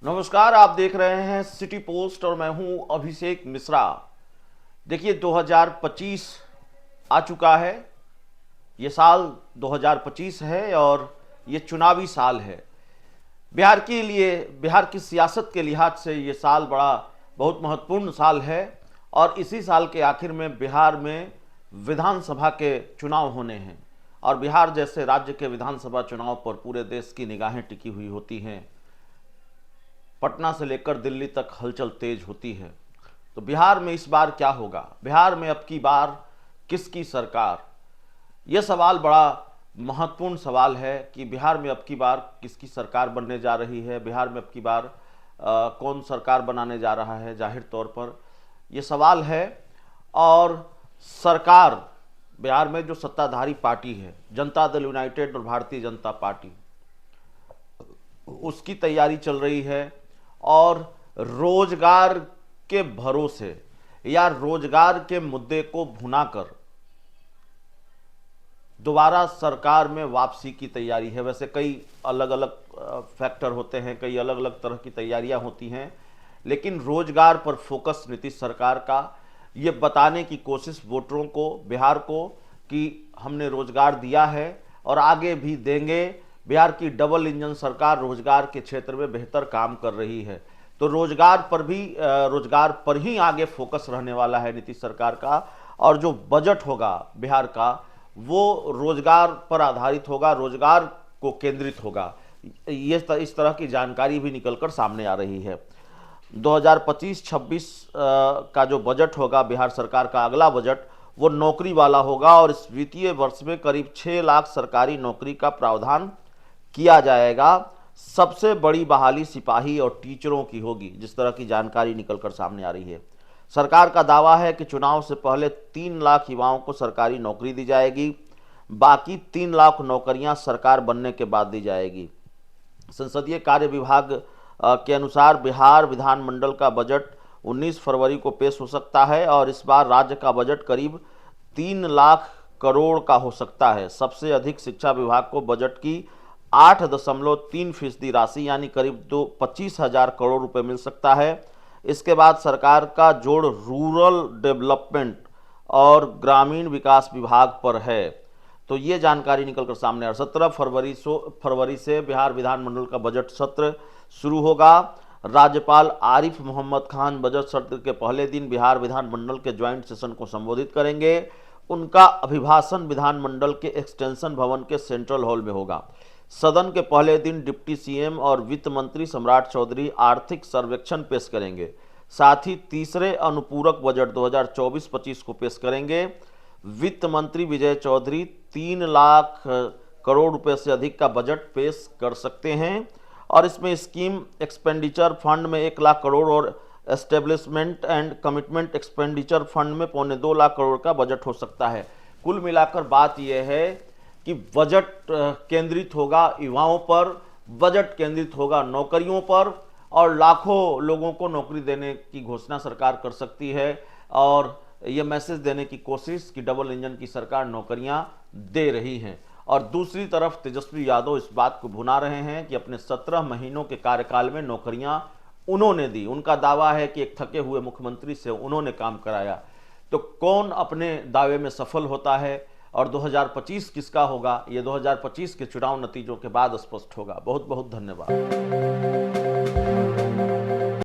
नमस्कार, आप देख रहे हैं सिटी पोस्ट और मैं हूं अभिषेक मिश्रा। देखिए 2025 आ चुका है। ये साल 2025 है और ये चुनावी साल है। बिहार के लिए, बिहार की सियासत के लिहाज से ये साल बहुत महत्वपूर्ण साल है। और इसी साल के आखिर में बिहार में विधानसभा के चुनाव होने हैं। और बिहार जैसे राज्य के विधानसभा चुनाव पर पूरे देश की निगाहें टिकी हुई होती हैं। पटना से लेकर दिल्ली तक हलचल तेज होती है। तो बिहार में इस बार क्या होगा, बिहार में अब की बार किसकी सरकार? यह सवाल बड़ा महत्वपूर्ण सवाल है कि बिहार में अब की बार किसकी सरकार बनने जा रही है। बिहार में अब की बार कौन सरकार बनाने जा रहा है। जाहिर तौर पर यह सवाल है। और सरकार, बिहार में जो सत्ताधारी पार्टी है जनता दल यूनाइटेड और भारतीय जनता पार्टी, उसकी तैयारी चल रही है। और रोजगार के भरोसे या रोजगार के मुद्दे को भुनाकर दोबारा सरकार में वापसी की तैयारी है। वैसे कई अलग अलग फैक्टर होते हैं, कई अलग अलग तरह की तैयारियां होती हैं, लेकिन रोजगार पर फोकस नीतीश सरकार का ये बताने की कोशिश वोटरों को, बिहार को, कि हमने रोजगार दिया है और आगे भी देंगे। बिहार की डबल इंजन सरकार रोजगार के क्षेत्र में बेहतर काम कर रही है। तो रोजगार पर ही आगे फोकस रहने वाला है नीतीश सरकार का। और जो बजट होगा बिहार का वो रोजगार पर आधारित होगा, रोजगार को केंद्रित होगा। इस तरह की जानकारी भी निकलकर सामने आ रही है। 2025-26 का जो बजट होगा बिहार सरकार का, अगला बजट, वो नौकरी वाला होगा। और इस वित्तीय वर्ष में करीब 6 लाख सरकारी नौकरी का प्रावधान किया जाएगा। सबसे बड़ी बहाली सिपाही और टीचरों की होगी, जिस तरह की जानकारी निकलकर सामने आ रही है। सरकार का दावा है कि चुनाव से पहले 3 लाख युवाओं को सरकारी नौकरी दी जाएगी। बाकी 3 लाख नौकरियां सरकार बनने के बाद दी जाएगी। संसदीय कार्य विभाग के अनुसार बिहार विधानमंडल का बजट 19 फरवरी को पेश हो सकता है। और इस बार राज्य का बजट करीब 3 लाख करोड़ का हो सकता है। सबसे अधिक शिक्षा विभाग को बजट की 8.3% राशि यानी करीब 25,000 करोड़ रुपए मिल सकता है। इसके बाद सरकार का जोड़ रूरल डेवलपमेंट और ग्रामीण विकास विभाग पर है। तो ये जानकारी निकलकर सामने आ रही है। 17 फरवरी से बिहार विधानमंडल का बजट सत्र शुरू होगा। राज्यपाल आरिफ मोहम्मद खान बजट सत्र के पहले दिन बिहार विधानमंडल के ज्वाइंट सेशन को संबोधित करेंगे। उनका अभिभाषण विधानमंडल के एक्सटेंशन भवन के सेंट्रल हॉल में होगा। सदन के पहले दिन डिप्टी सीएम और वित्त मंत्री सम्राट चौधरी आर्थिक सर्वेक्षण पेश करेंगे। साथ ही तीसरे अनुपूरक बजट 2024-25 को पेश करेंगे। वित्त मंत्री विजय चौधरी 3 लाख करोड़ रुपए से अधिक का बजट पेश कर सकते हैं। और इसमें स्कीम एक्सपेंडिचर फंड में 1 लाख करोड़ और establishment and commitment expenditure fund में 2.25 लाख करोड़ का बजट हो सकता है। कुल मिलाकर बात यह है कि बजट केंद्रित होगा युवाओं पर, बजट केंद्रित होगा नौकरियों पर, और लाखों लोगों को नौकरी देने की घोषणा सरकार कर सकती है। और यह मैसेज देने की कोशिश कि डबल इंजन की सरकार नौकरियां दे रही है। और दूसरी तरफ तेजस्वी यादव इस बात को भुना रहे हैं कि अपने 17 महीनों के कार्यकाल में नौकरियां उन्होंने दी। उनका दावा है कि एक थके हुए मुख्यमंत्री से उन्होंने काम कराया। तो कौन अपने दावे में सफल होता है और 2025 किसका होगा, ये 2025 के चुनाव नतीजों के बाद स्पष्ट होगा। बहुत बहुत धन्यवाद।